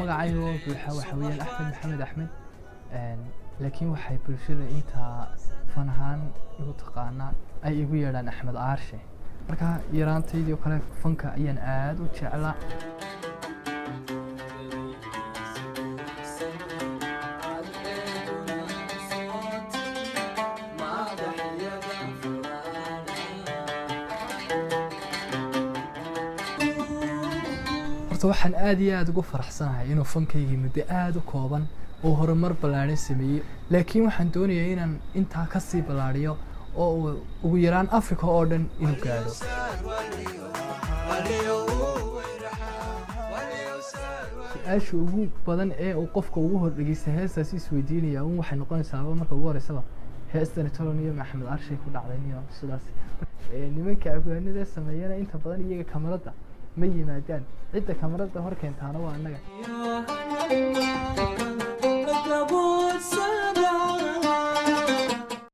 magacayga buuxa waxa weeyaan Axmed Maxamed Axmed laakiin waxay bulshada inta fan ahaan igu taqaanaa ay igu yeedhaan Axmed Aarshe marka yaraantaydii oo kale fanka ayaan aad u jeclaa waxaan aad iyo aad ugu faraxsanahay inuu fankayga muddo aad u kooban oo horumar ballaaran sameeyay laakiin waxaan doonayaa inaan intaa ka sii ballaariyo oo ugu yaraan Afrika oo dhan inuu gaaro su'aasha ugu badan ee uu qofka ugu hor dhageystay heestaas isweydiinaya waxay noqonaysaa marka ugu horeysaba heestan Toloniyo Maxamed Aarshe ku dhacday iyo sidaas nimanka afgaanida sameeyana inta badan iyaga kamarada ma yimaadaan cidda kamarada hor keentaana waa annaga